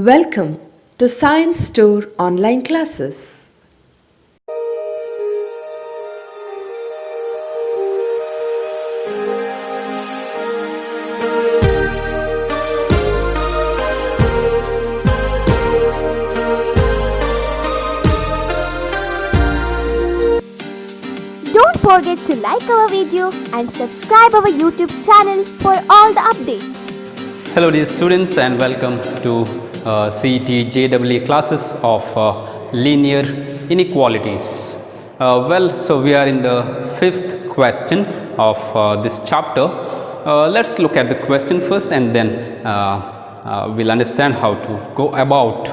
Welcome to Science Store online classes. Don't forget to like our video and subscribe our YouTube channel for all the updates. Hello dear students and welcome to CET JEE classes of linear inequalities. So we are in the fifth question of this chapter. Let's look at the question first and then we'll understand how to go about.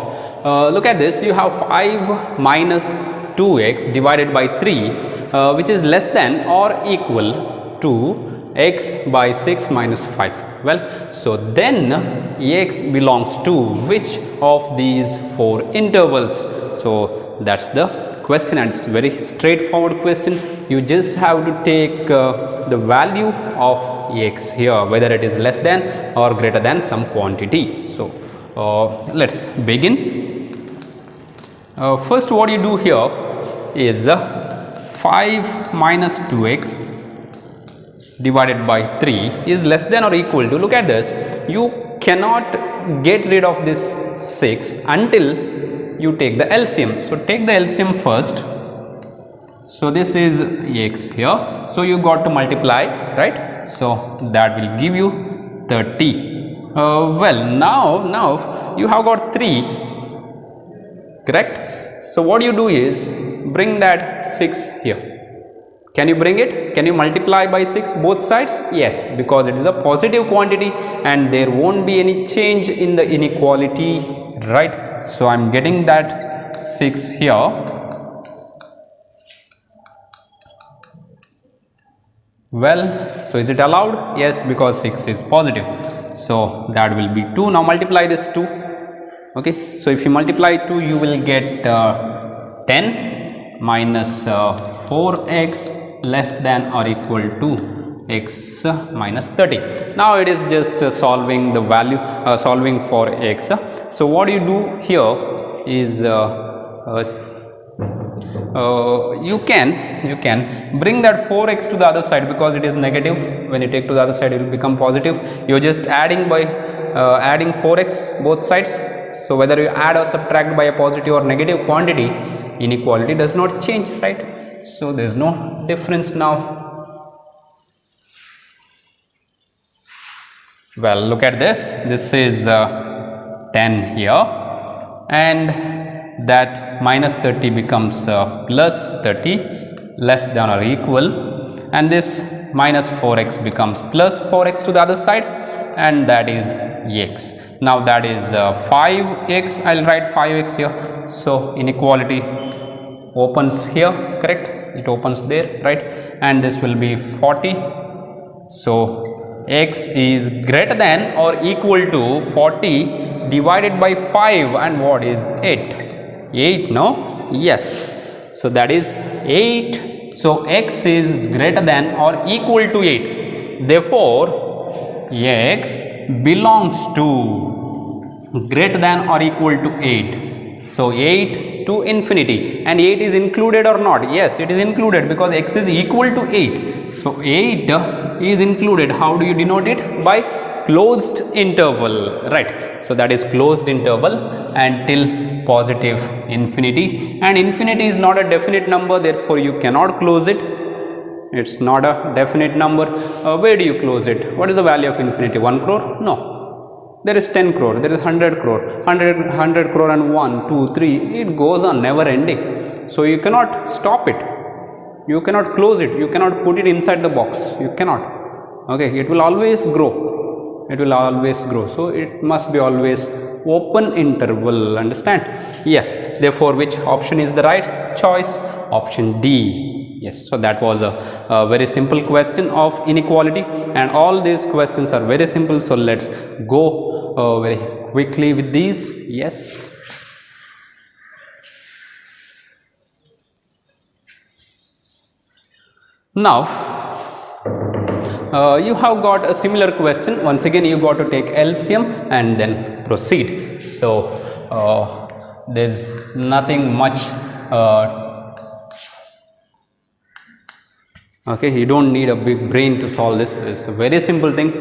Look at this, you have 5 minus 2x divided by 3 which is less than or equal to x by 6 minus 5. Well, so then x belongs to which of these 4 intervals? So that's the question, and it's a very straightforward question. You just have to take the value of x here, whether it is less than or greater than some quantity. So let's begin. First, what you do here is 5 minus 2x divided by 3 is less than or equal to, look at this, you cannot get rid of this 6 until you take the LCM. So take the LCM first. So this is x here, so you got to multiply, right? So that will give you 30. Well, now you have got 3, correct? So what you do is bring that 6 here. Can you bring it? Can you multiply by 6 both sides? Yes, because it is a positive quantity and there won't be any change in the inequality, right? So I am getting that 6 here. Well, so is it allowed? Yes, because 6 is positive. So that will be 2. Now multiply this 2. Okay, so if you multiply 2, you will get 10 minus 4x less than or equal to x minus 30. Now it is just solving the value, solving for x. So what you do here is you can bring that 4x to the other side, because it is negative. When you take to the other side, it will become positive. You are just adding by adding 4x both sides. So whether you add or subtract by a positive or negative quantity, inequality does not change, right? So there is no difference now. Well, look at this. This is 10 here, and that minus 30 becomes plus 30 less than or equal, and this minus 4x becomes plus 4x to the other side, and that is x. Now that is 5x. I'll write 5x here. So inequality opens here, correct? It opens there, right? And this will be 40. So x is greater than or equal to 40 divided by 5, and what is 8? 8, no? Yes. So that is 8. So x is greater than or equal to 8. Therefore x belongs to greater than or equal to 8. So 8 to infinity, and 8 is included or not? Yes, it is included, because x is equal to 8. So 8 is included. How do you denote it? By closed interval, right? So that is closed interval until positive infinity, and infinity is not a definite number, therefore you cannot close it. It's not a definite number. Where do you close it? What is the value of infinity? 1 crore? No. There is 10 crore, there is 100 crore, 100 crore and 1, 2, 3, it goes on never ending. So you cannot stop it, you cannot close it, you cannot put it inside the box, you cannot. Okay, it will always grow, it will always grow. So it must be always open interval, understand? Yes, therefore which option is the right choice? Option D. Yes, so that was a very simple question of inequality, and all these questions are very simple. So let's go very quickly with these. Yes. Now you have got a similar question. Once again you got to take LCM and then proceed. So there's nothing much okay, you don't need a big brain to solve this. It's a very simple thing.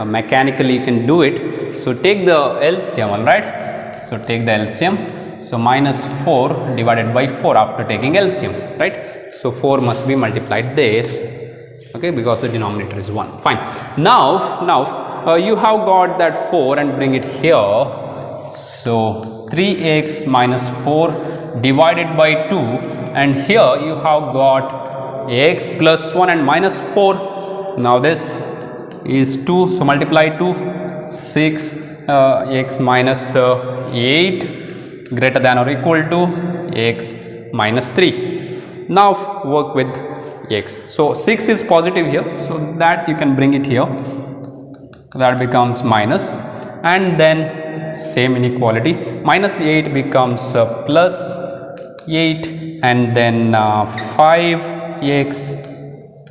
Mechanically you can do it. So take the LCM, all right. So take the LCM. So minus 4 divided by 4 after taking LCM, right. So 4 must be multiplied there, okay, because the denominator is 1. Fine. Now you have got that 4 and bring it here. So 3x minus 4 divided by 2, and here you have got x plus 1 and minus 4. Now this is 2, so multiply 2, 6 x minus 8 greater than or equal to x minus 3. Now work with x. So 6 is positive here, so that you can bring it here, that becomes minus, and then same inequality, minus 8 becomes plus 8, and then 5x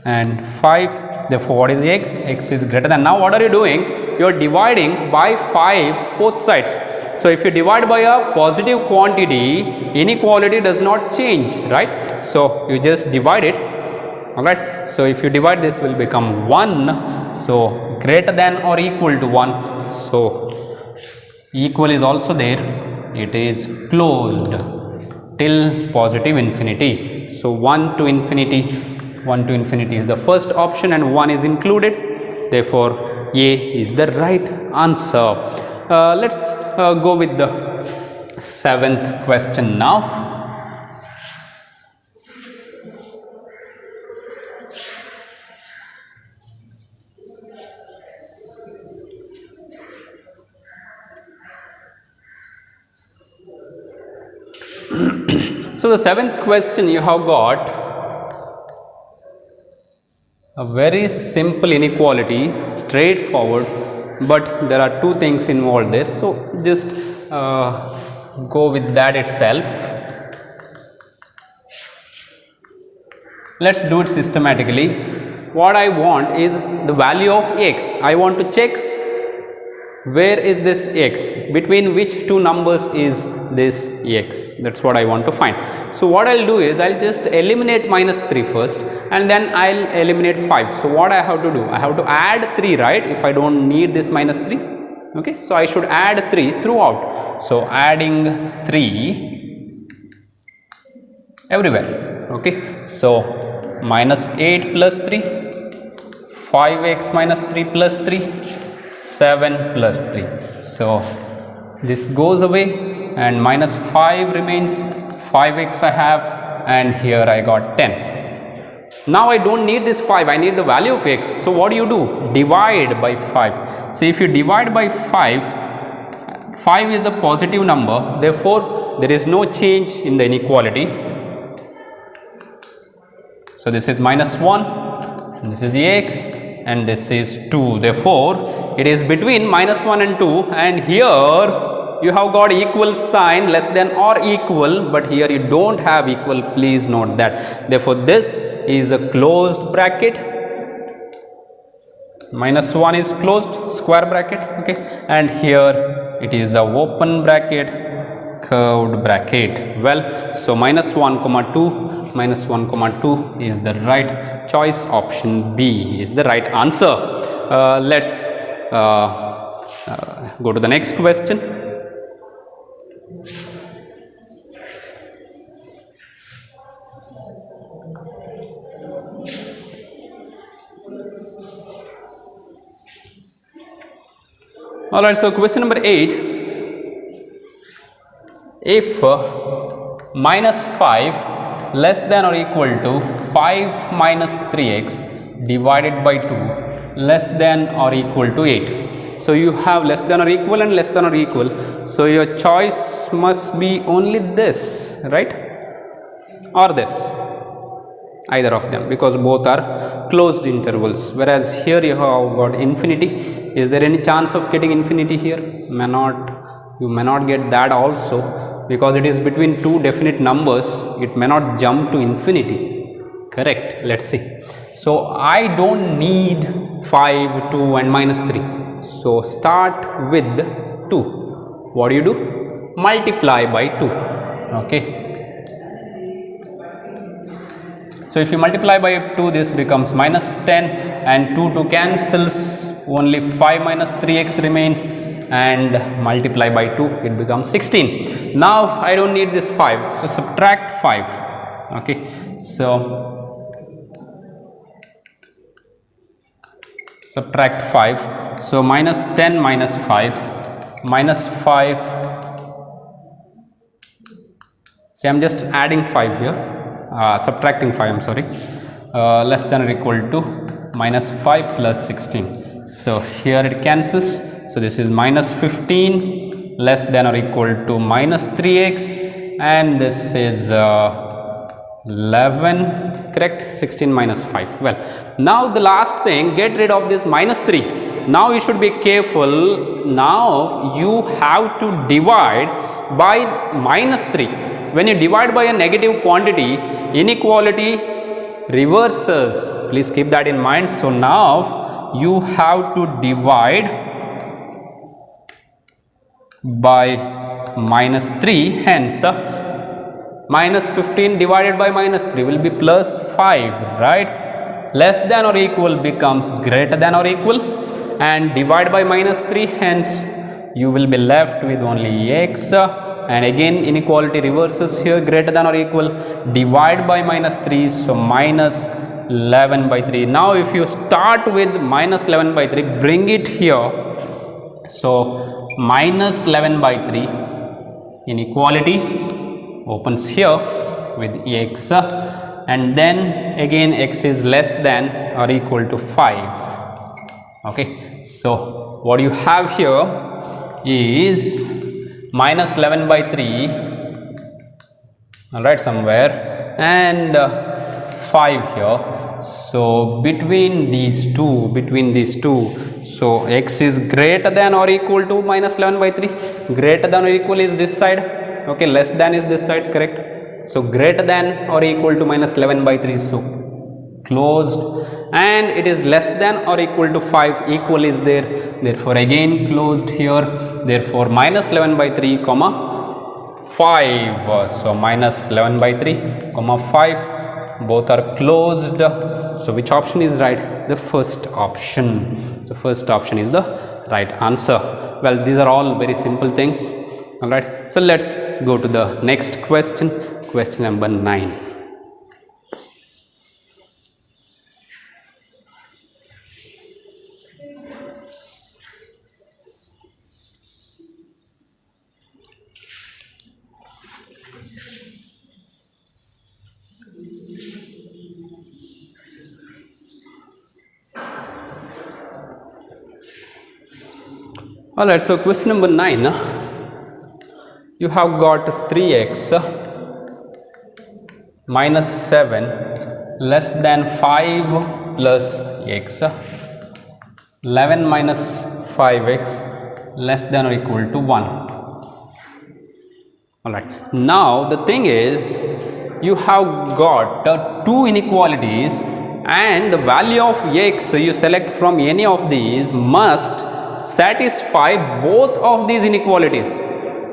and 5. Therefore what is x? X is greater than. Now what are you doing? You are dividing by 5 both sides. So if you divide by a positive quantity, inequality does not change, right? So you just divide it, alright. So if you divide, this will become 1. So greater than or equal to 1. So equal is also there, it is closed till positive infinity. So 1 to infinity is the first option and 1 is included. Therefore A is the right answer. Let's go with the 7th question now. So the 7th question, you have got a very simple inequality, straightforward, but there are two things involved there. So just go with that itself. Let's do it systematically. What I want is the value of x. I want to check where is this x, between which two numbers is this x. That's what I want to find. So what I'll do is I'll just eliminate minus 3 first, and then I'll eliminate 5. So what I have to do? I have to add 3, right, if I don't need this minus 3. Okay, so I should add 3 throughout. So adding 3 everywhere. Okay, so minus 8 plus 3, 5x minus 3 plus 3, 7 plus 3. So this goes away and minus 5 remains. 5x I have, and here I got 10. Now I don't need this 5, I need the value of x. So what do? Divide by 5. So if you divide by 5, 5 is a positive number, therefore there is no change in the inequality. So this is minus 1, this is x, and this is 2. Therefore it is between minus 1 and 2, and here you have got equal sign, less than or equal, but here you don't have equal, please note that. Therefore this is a closed bracket, minus 1 is closed square bracket, okay, and here it is a open bracket, curved bracket. Well, so minus 1 comma 2, minus 1 comma 2 is the right choice. Option B is the right answer. Let's go to the next question. Alright, so question number 8. If minus 5 less than or equal to 5 minus 3x divided by 2 less than or equal to 8. So you have less than or equal and less than or equal. So your choice must be only this, right? Or this. Either of them, because both are closed intervals. Whereas here you have got infinity. Is there any chance of getting infinity here? May not. You may not get that also, because it is between two definite numbers. It may not jump to infinity. Correct. Let's see. So I don't need 5, 2 and minus 3. So start with 2. what do? Multiply by 2. Okay. So if you multiply by 2, this becomes minus 10, and 2 cancels, only 5 minus 3x remains, and multiply by 2, it becomes 16. Now I don't need this 5, so subtract 5. Okay, so subtract 5, so minus 10 minus 5, minus 5. See, I am just adding 5 here, subtracting 5, I am sorry, less than or equal to minus 5 plus 16. So here it cancels, so this is minus 15 less than or equal to minus 3x, and this is 11, correct? 16 minus 5. Well, now the last thing, get rid of this minus 3. Now you should be careful. Now you have to divide by minus 3. When you divide by a negative quantity, inequality reverses. Please keep that in mind. So now you have to divide by minus 3, hence minus 15 divided by minus 3 will be plus 5, right? Less than or equal becomes greater than or equal, and divide by minus 3, hence you will be left with only x, and again inequality reverses here, greater than or equal, divide by minus 3, so minus 11 by 3. Now if you start with minus 11 by 3, bring it here, so minus 11 by 3, inequality opens here with x, and then again x is less than or equal to 5. Okay, so what you have here is minus 11 by 3, all right, somewhere, and 5 here. So between these two, so x is greater than or equal to minus 11 by 3. Greater than or equal is this side, okay, less than is this side, correct? So greater than or equal to minus 11 by 3, so closed, and it is less than or equal to 5, equal is there, therefore again closed here, therefore minus 11 by 3 comma 5, so minus 11 by 3 comma 5, both are closed. So which option is right? The first option. So first option is the right answer. Well, these are all very simple things. All right, so let's go to the next question, question number 9. All right, so question number 9, you have got 3x minus 7 less than 5 plus x, 11 minus 5x less than or equal to 1. All right, now the thing is, you have got two inequalities, and the value of x you select from any of these must satisfy both of these inequalities.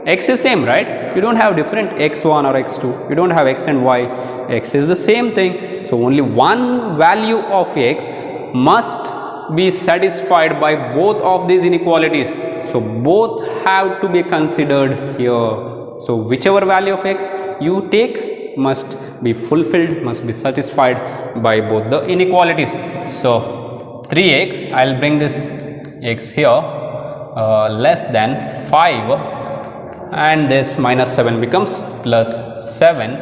X is same, right? You don't have different x1 or x2, you don't have x and y, x is the same thing. So only one value of x must be satisfied by both of these inequalities, so both have to be considered here. So whichever value of x you take must be fulfilled, must be satisfied by both the inequalities. So 3x, I will bring this x here, less than 5, and this minus 7 becomes plus 7,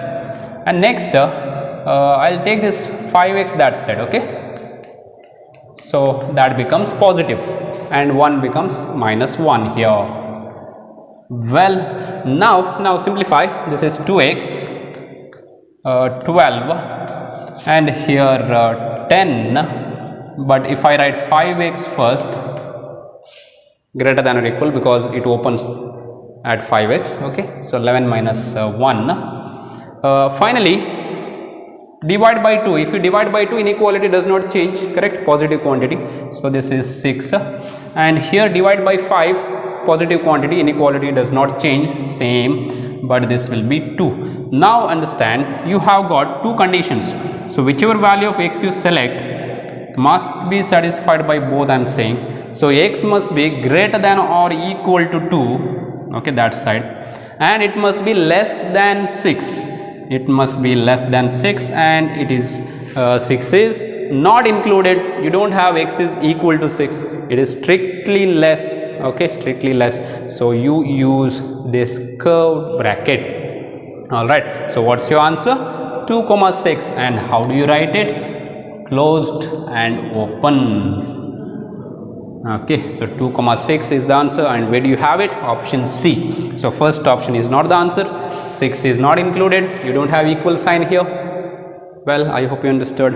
and next I will take this 5x that side, okay, so that becomes positive, and 1 becomes minus 1 here. Well, now simplify, this is 2x, 12, and here 10, but if I write 5x first, greater than or equal, because it opens at 5x, okay, so 11 minus 1. Finally divide by 2. If you divide by 2, inequality does not change, correct, positive quantity, so this is 6, and here divide by 5, positive quantity, inequality does not change, same, but this will be 2. Now understand, you have got two conditions. So whichever value of x you select must be satisfied by both, I am saying. So x must be greater than or equal to 2, okay, that side, and it must be less than 6. It must be less than 6, and it is 6 is not included. You don't have x is equal to 6, it is strictly less, okay, strictly less. So you use this curved bracket. All right, so what's your answer? 2, 6. And how do you write it? Closed and open. Okay, so 2, 6 is the answer. And where do you have it? Option C. So first option is not the answer. 6 is not included. You don't have equal sign here. Well, I hope you understood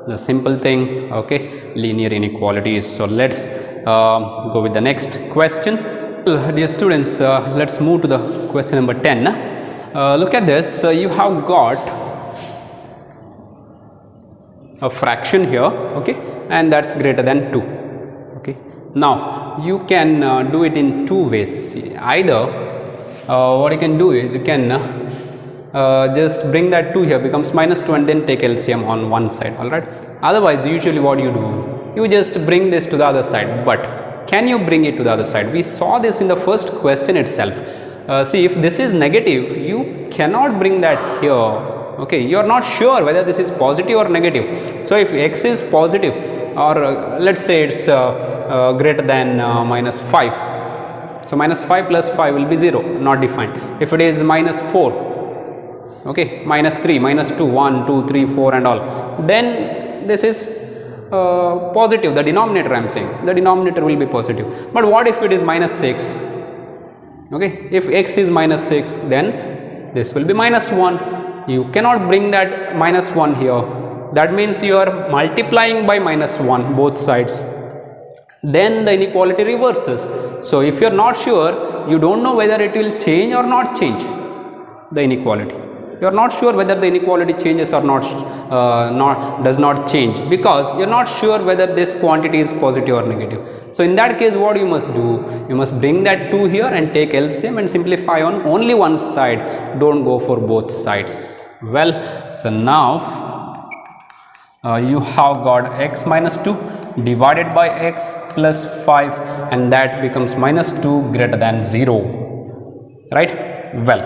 the simple thing. Okay, linear inequalities. So let's go with the next question. Dear students, let's move to the question number 10. Look at this. You have got a fraction here, okay, and that's greater than 2. Okay, now you can do it in two ways. Either what you can do is you can just bring that 2 here, becomes -2, and then take LCM on one side. All right, otherwise usually what you do, you just bring this to the other side. But can you bring it to the other side? We saw this in the first question itself. See, if this is negative, you cannot bring that here. Okay, you are not sure whether this is positive or negative. So if x is positive, or let's say it's greater than -5, so -5 plus 5 will be 0, not defined. If it is -4, okay, -3, -2, 1, 2, 3, 4 and all, then this is positive, the denominator I am saying, the denominator will be positive. But what if it is -6? Okay, if x is -6, then this will be -1. You cannot bring that -1 here. That means you are multiplying by -1 both sides. Then the inequality reverses. So if you are not sure, you don't know whether it will change or not change the inequality. You are not sure whether the inequality changes or does not change, because you are not sure whether this quantity is positive or negative. So in that case, what you must do, you must bring that 2 here and take LCM and simplify on only one side. Don't go for both sides. Well, so now you have got x minus 2 divided by x plus 5, and that becomes -2 greater than 0, right? Well,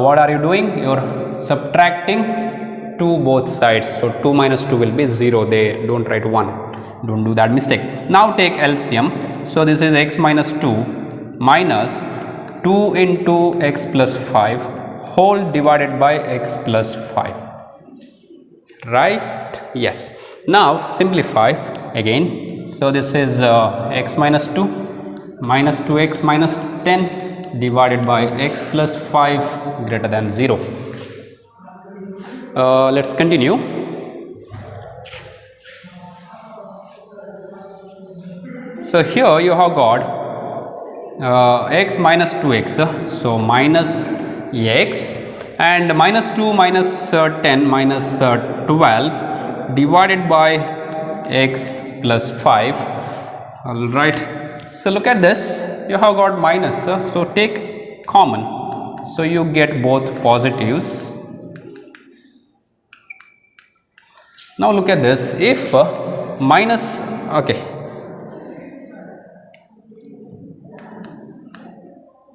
what are you doing? You are subtracting 2 both sides. So 2 minus 2 will be 0 there. Don't write 1. Don't do that mistake. Now take LCM. So this is x minus 2 minus 2 into x plus 5 whole divided by x plus 5. Right? Yes. Now simplify again. So this is x minus 2 minus 2x minus 10 divided by x plus 5 greater than 0. Let's continue. So here you have got x minus 2x, so minus x, and minus 2 minus 10 minus 12 divided by x plus 5. All right, so look at this, you have got minus, so take common, so you get both positives. Now look at this, if minus, okay,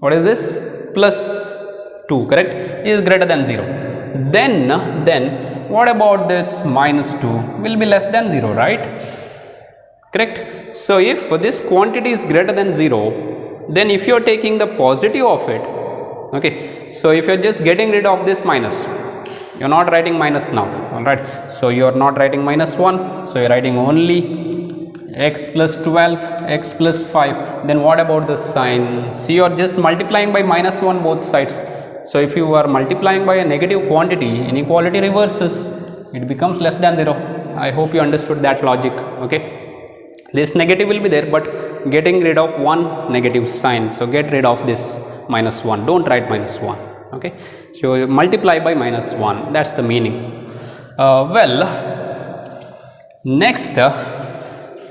what is this, plus 2, correct, is greater than 0, then what about this minus 2 will be less than 0, right? Correct. So if this quantity is greater than 0, then if you are taking the positive of it, okay, so if you are just getting rid of this minus, you are not writing minus now, all right, so you are not writing minus 1, so you are writing only x plus 12, x plus 5. Then what about the sign? See, you are just multiplying by minus 1 both sides. So if you are multiplying by a negative quantity, inequality reverses, it becomes less than 0. I hope you understood that logic. Okay, this negative will be there, but getting rid of one negative sign, so get rid of this minus 1, don't write minus 1. Okay, so you multiply by minus 1, that's the meaning. Well, next,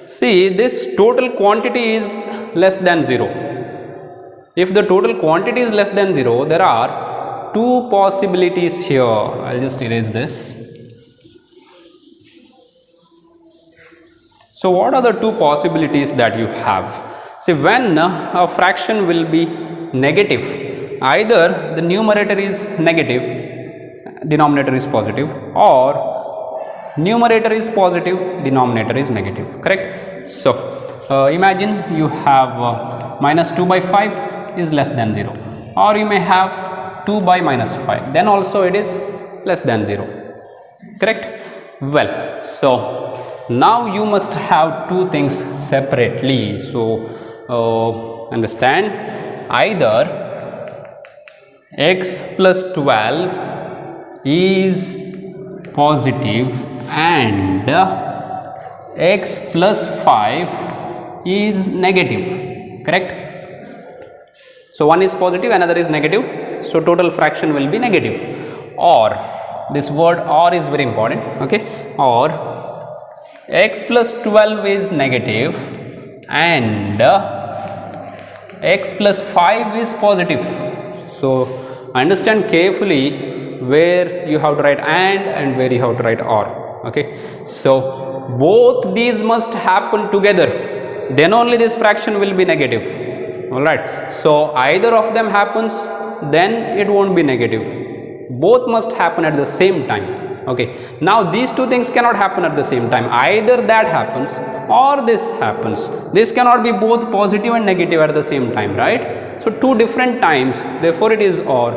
see, this total quantity is less than 0. If the total quantity is less than 0, there are two possibilities here. I'll just erase this. So what are the two possibilities that you have? See, when a fraction will be negative, either the numerator is negative, denominator is positive, or numerator is positive, denominator is negative, correct? So imagine you have minus 2 by 5 is less than 0, or you may have 2 by minus 5, then also it is less than 0, correct? Well, so now you must have two things separately. So understand, either x plus 12 is positive and x plus 5 is negative, correct? So one is positive, another is negative, so total fraction will be negative. Or this word or is very important, okay? Or x plus 12 is negative and x plus 5 is positive. So understand carefully where you have to write and where you have to write or, okay? So both these must happen together, then only this fraction will be negative. Alright, so either of them happens, then it won't be negative. Both must happen at the same time. Okay, now these two things cannot happen at the same time. Either that happens or this happens. This cannot be both positive and negative at the same time, right? So two different times, therefore it is or.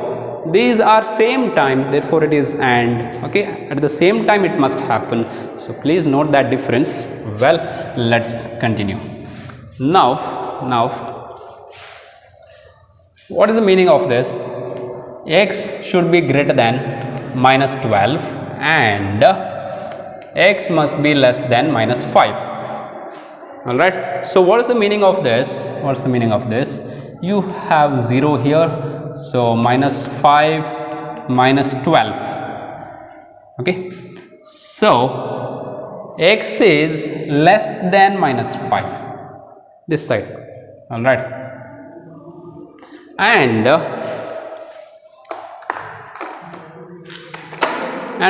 These are same time, therefore it is and. Okay, at the same time it must happen. So please note that difference. Well, let's continue. Now what is the meaning of this? X should be greater than minus 12 and x must be less than minus 5. Alright, so what is the meaning of this? What's the meaning of this? You have 0 here, so minus 5 minus 12. Okay, so x is less than minus 5, this side. Alright, and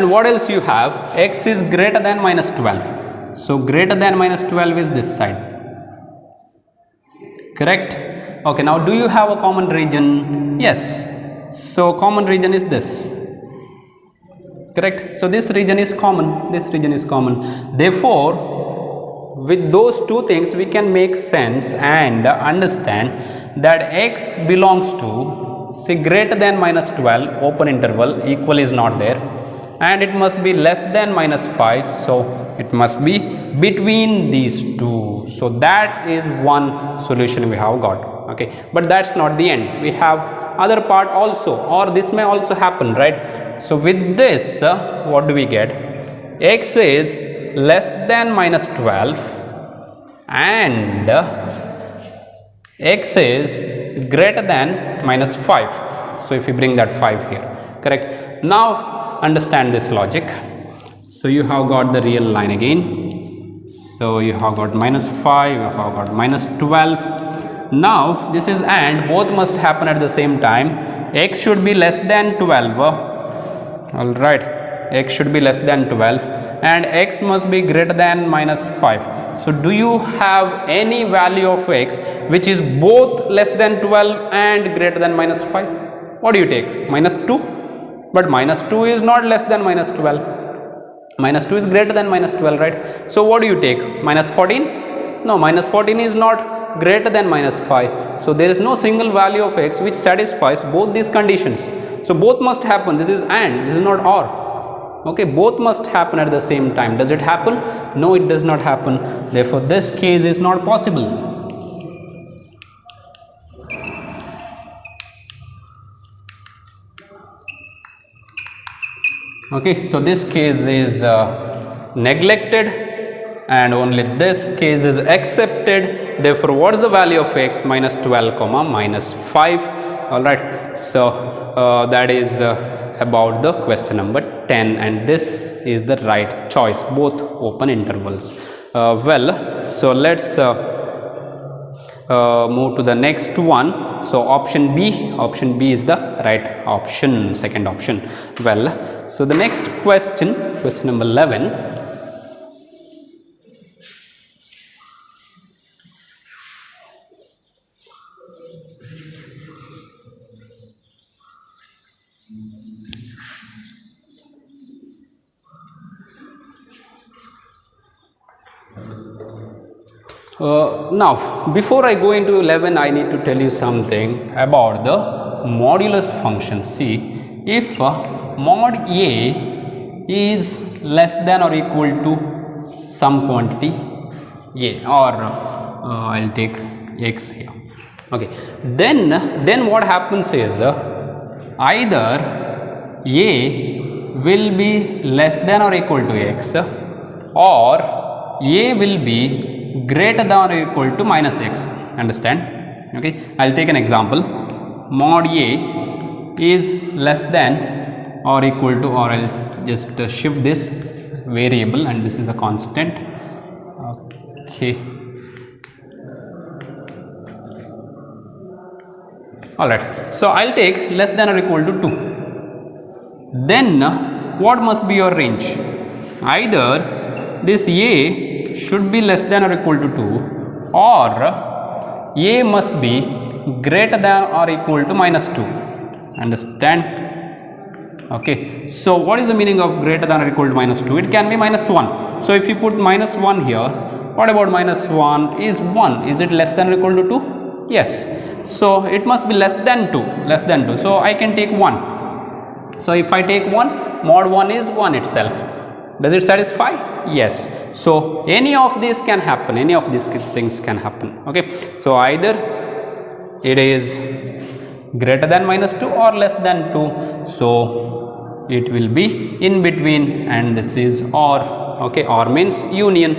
what else you have? X is greater than minus 12. So greater than minus 12 is this side, correct? Okay, now do you have a common region? Yes. So common region is this, correct? So this region is common, this region is common. Therefore, with those two things we can make sense and understand that x belongs to, say, greater than minus 12, open interval, equal is not there, and it must be less than minus 5, so it must be between these two. So that is one solution we have got. Okay, but that's not the end, we have other part also, or this may also happen, right? So with this what do we get? X is less than minus 12 and x is greater than minus 5. So if you bring that 5 here, correct? Now understand this logic. So you have got the real line again. So you have got minus 5, you have got minus 12. Now this is and, both must happen at the same time. X should be less than 12. Alright, x should be less than 12 and x must be greater than minus 5. So do you have any value of x which is both less than 12 and greater than minus 5? What do you take? Minus 2? But minus 2 is not less than minus 12. Minus 2 is greater than minus 12, right? So what do you take? Minus 14? No, minus 14 is not greater than minus 5. So there is no single value of x which satisfies both these conditions. So both must happen. This is and, this is not or. Okay, both must happen at the same time. Does it happen? No, it does not happen. Therefore, this case is not possible. Okay, so this case is neglected and only this case is accepted. Therefore, what is the value of x? Minus 12 comma minus 5. Alright, so that is about the question number 10 and this is the right choice, both open intervals. Well, so let's move to the next one. So option B is the right option, second option. Well, so the next question number 11. Now, before I go into 11, I need to tell you something about the modulus function. See, if mod A is less than or equal to some quantity A, or I'll take x here. Okay, then what happens is either A will be less than or equal to x, or A will be greater than or equal to minus x. Understand? Okay, I'll take an example. Mod A is less than or equal to, or I'll just shift this variable, and this is a constant. Okay, alright, so I'll take less than or equal to 2. Then what must be your range? Either this A should be less than or equal to 2, or A must be greater than or equal to minus 2. Understand? Okay, so what is the meaning of greater than or equal to minus 2? It can be minus 1. So if you put minus 1 here, what about minus 1 is 1? Is it less than or equal to 2? Yes. So it must be less than 2, so I can take 1. So if I take 1, mod 1 is 1 itself. Does it satisfy? Yes. So any of these can happen, any of these things can happen. Okay, so either it is greater than minus 2 or less than 2, so it will be in between, and this is OR. Okay, OR means union.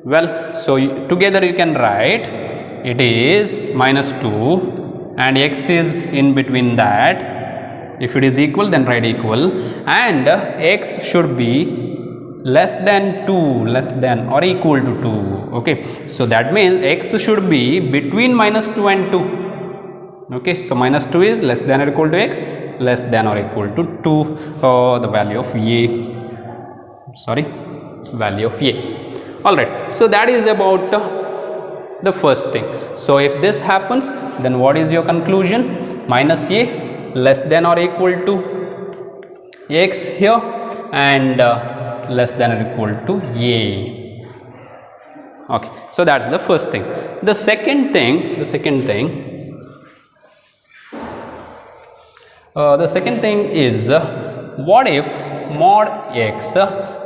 Well, so together you can write it is minus 2 and x is in between that. If it is equal, then write equal, and x should be less than 2, less than or equal to 2. Okay, so that means x should be between minus 2 and 2. Okay, so minus 2 is less than or equal to x, less than or equal to 2, the value of value of a. Alright, so that is about the first thing. So if this happens, then what is your conclusion? Minus a less than or equal to x here, and less than or equal to a. Okay, so that's the first thing. The second thing is what if mod x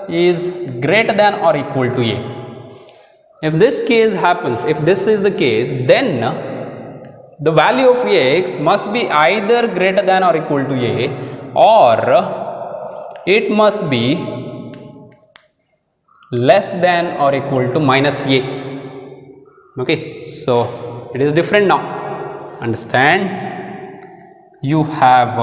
is greater than or equal to a? If this case happens, if this is the case, then the value of x must be either greater than or equal to a, or it must be less than or equal to minus a. Okay, so it is different now. Understand? You have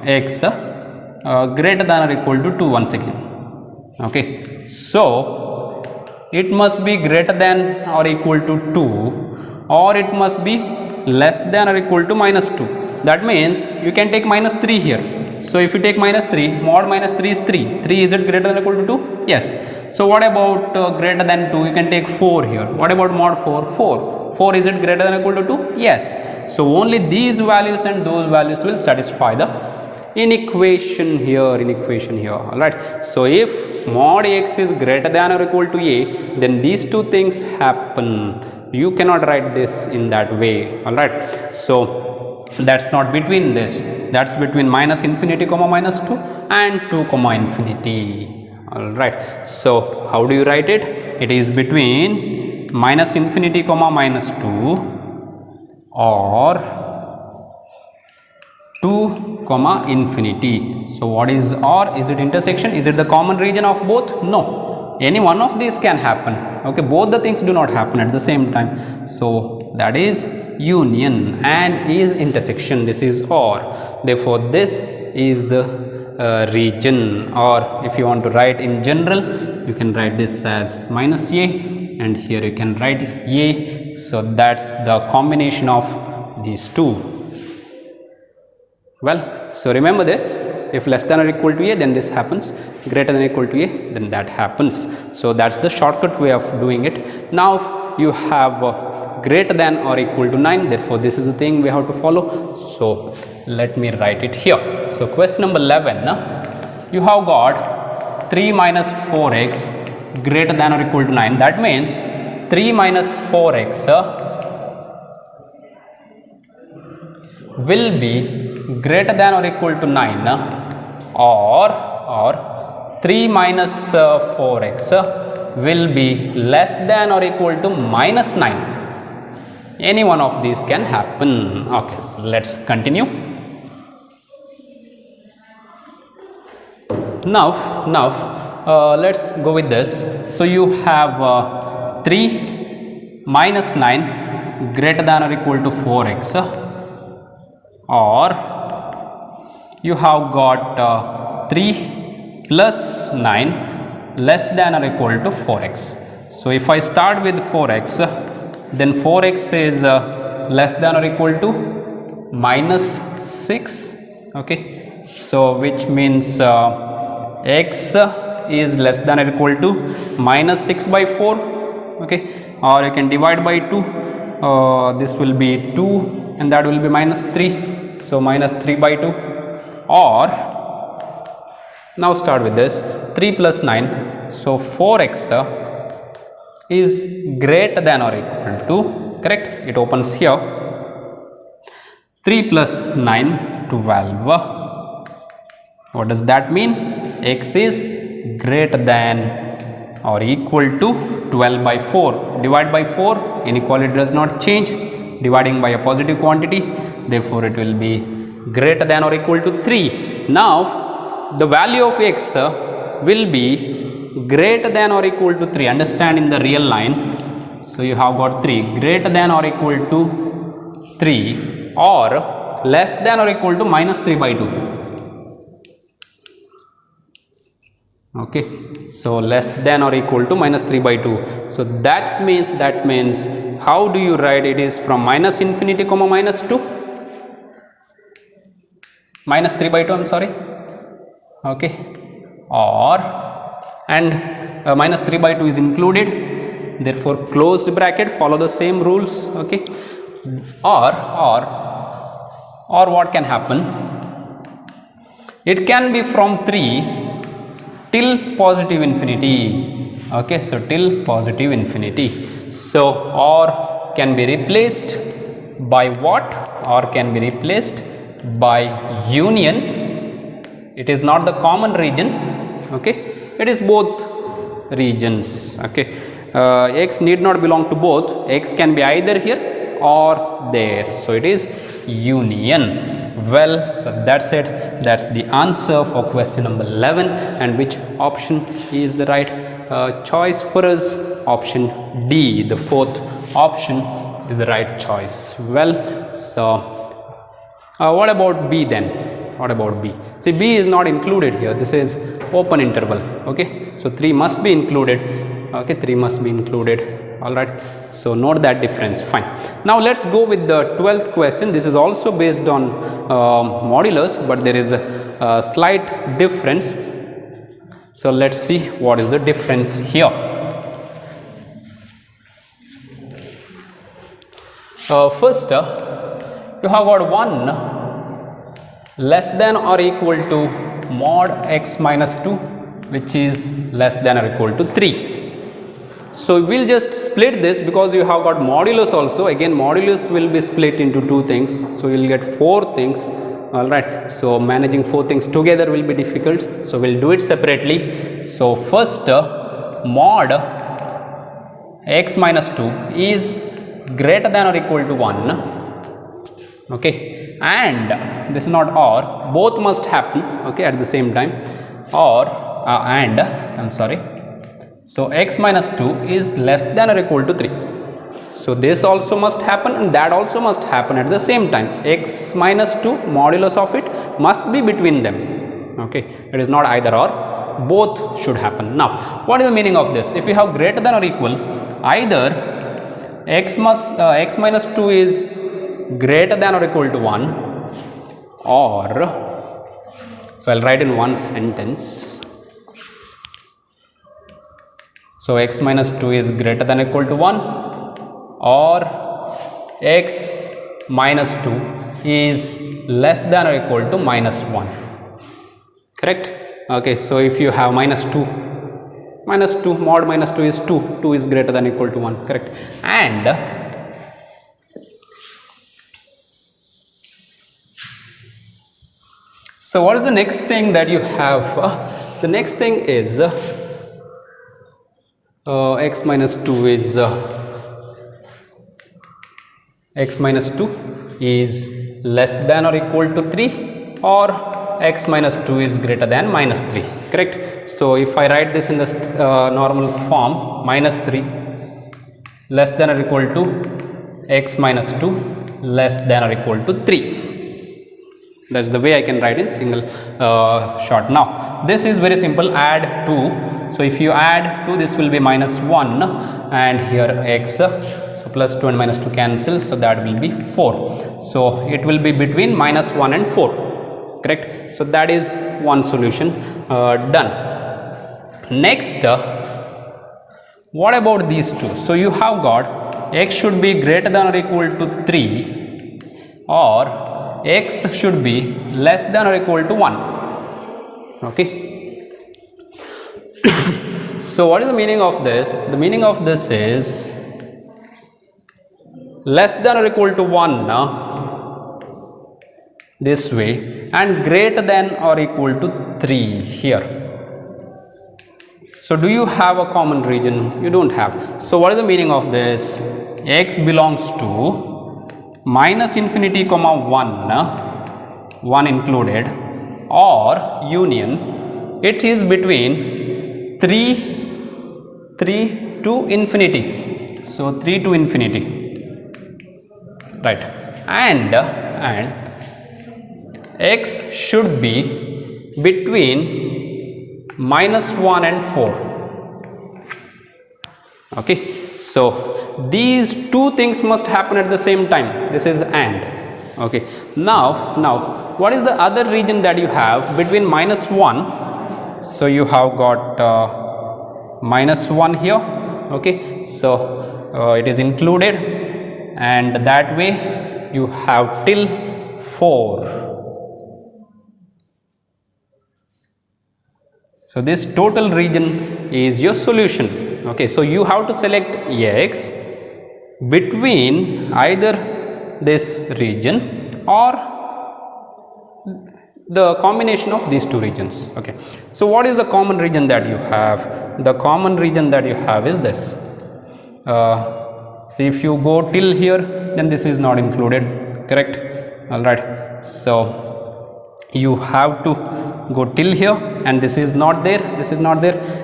x greater than or equal to 2 once again. Okay, so it must be greater than or equal to 2, or it must be less than or equal to minus 2. That means you can take minus 3 here. So if you take minus 3, mod minus 3 is 3. 3 is it greater than or equal to 2? Yes. So what about greater than 2? You can take 4 here. What about mod 4? 4. 4 is it greater than or equal to 2? Yes. So only these values and those values will satisfy the inequation here, alright. So if mod x is greater than or equal to a, then these two things happen. You cannot write this in that way, alright. So that's not between this, that's between minus infinity comma minus 2 and 2 comma infinity, alright. So how do you write it? It is between minus infinity comma minus 2 or 2 comma infinity. So what is OR? Is it intersection? Is it the common region of both? No, any one of these can happen. Okay, both the things do not happen at the same time. So that is union and is intersection. This is OR. Therefore this is the region, or if you want to write in general, you can write this as minus a and here you can write A. So that's the combination of these two. Well, so remember this, if less than or equal to A, then this happens, greater than or equal to A, then that happens. So that's the shortcut way of doing it. Now if you have greater than or equal to 9, therefore this is the thing we have to follow. So let me write it here. So question number 11, you have got 3 minus 4x greater than or equal to 9. That means 3 minus 4x will be greater than or equal to 9 or 3 minus 4x will be less than or equal to minus 9. Any one of these can happen. Okay, so let's continue. Now let's go with this. So you have 3 minus 9 greater than or equal to 4x, or you have got 3 plus 9 less than or equal to 4x. So if I start with 4x, then 4x is less than or equal to minus 6. Okay, so which means x is less than or equal to minus 6 by 4. Okay, or you can divide by 2. This will be 2 and that will be minus 3. So minus 3 by 2. Or now start with this 3 plus 9. So 4x is greater than or equal to, correct, it opens here, 3 plus 9 12. What does that mean? X is greater than or equal to 12 by 4. Divide by 4, inequality does not change, dividing by a positive quantity, therefore it will be greater than or equal to 3. Now the value of x will be greater than or equal to 3. Understand in the real line. So you have got 3 greater than or equal to 3 or less than or equal to minus 3 by 2. Okay, so less than or equal to minus 3 by 2. So that means how do you write it? Is from minus infinity comma minus 2, minus 3 by 2, I'm sorry. Okay, or and minus 3 by 2 is included, therefore closed bracket, follow the same rules. Okay, or what can happen? It can be from 3 till positive infinity. Okay, so till positive infinity. So or can be replaced by what? Or can be replaced by union. It is not the common region. Okay, it is both regions. Okay, x need not belong to both, x can be either here or there, so it is union. Well, so that's it, that's the answer for question number 11. And which option is the right choice for us? Option D, the fourth option is the right choice. Well, so what about B then? What about B? See, B is not included here, this is open interval. Okay, so 3 must be included. Okay, 3 must be included. All right, so note that difference. Fine. Now let's go with the 12th question. This is also based on modulus, but there is a slight difference. So let's see what is the difference here. First, you have got 1 less than or equal to mod x minus 2, which is less than or equal to 3. So we'll just split this because you have got modulus also. Again, modulus will be split into 2 things, so you'll get 4 things. All right, so managing 4 things together will be difficult, so we'll do it separately. So first, mod x minus 2 is greater than or equal to 1. Okay, and this is not or, both must happen. Okay, at the same time, or and I'm sorry. So x minus 2 is less than or equal to 3. So this also must happen and that also must happen at the same time. X minus 2 modulus of it must be between them. Okay, it is not either or, both should happen. Now what is the meaning of this? If you have greater than or equal, either x minus 2 is greater than or equal to 1, or, so I'll write in one sentence. So x minus 2 is greater than or equal to 1, or x minus 2 is less than or equal to minus 1. Correct? Okay, so if you have minus 2, mod minus 2 is 2, 2 is greater than or equal to 1. Correct? And so what is the next thing that you have? The next thing is x minus 2 is less than or equal to 3, or x minus 2 is greater than minus 3. Correct? So if I write this in the normal form, minus 3 less than or equal to x minus 2 less than or equal to 3. That's the way I can write in single short. Now this is very simple, add 2. So if you add 2, this will be minus 1, and here x, so plus 2 and minus 2 cancel, so that will be 4. So it will be between minus 1 and 4. Correct? So that is one solution done. Next, what about these two? So you have got x should be greater than or equal to 3, or x should be less than or equal to 1. Okay. So what is the meaning of this? The meaning of this is less than or equal to 1 this way, and greater than or equal to 3 here. So do you have a common region? You don't have. So what is the meaning of this? X belongs to minus infinity comma 1 included, or union, it is between 3 to infinity. So 3 to infinity, right? And x should be between minus 1 and 4. Okay, so these two things must happen at the same time. This is and. Okay, now what is the other region that you have between minus 1? So you have got minus 1 here. Okay, so it is included, and that way you have till 4. So this total region is your solution. Okay, so you have to select x between either this region or the combination of these two regions. Okay, so what is the common region that you have? The common region that you have is this. See, if you go till here, then this is not included. Correct? All right, so you have to go till here, and this is not there,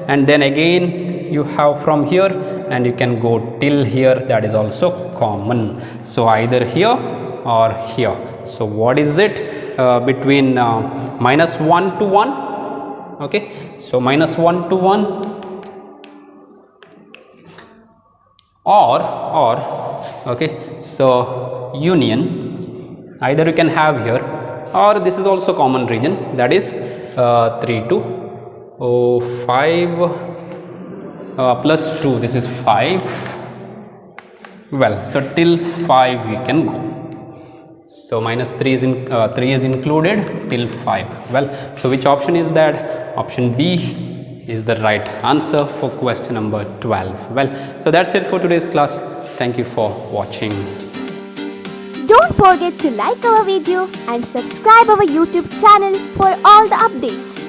and then again you have from here, and you can go till here, that is also common. So either here or here. So what is it between minus 1 to 1? Okay, so minus 1 to 1, or okay, so union, either you can have here, or this is also common region, that is 3 to 5 plus 2, this is 5. Well, so till 5 we can go. So minus 3 is included till 5. Well, so which option is that? Option B is the right answer for question number 12. Well, so that's it for today's class. Thank you for watching. Don't forget to like our video and subscribe our YouTube channel for all the updates.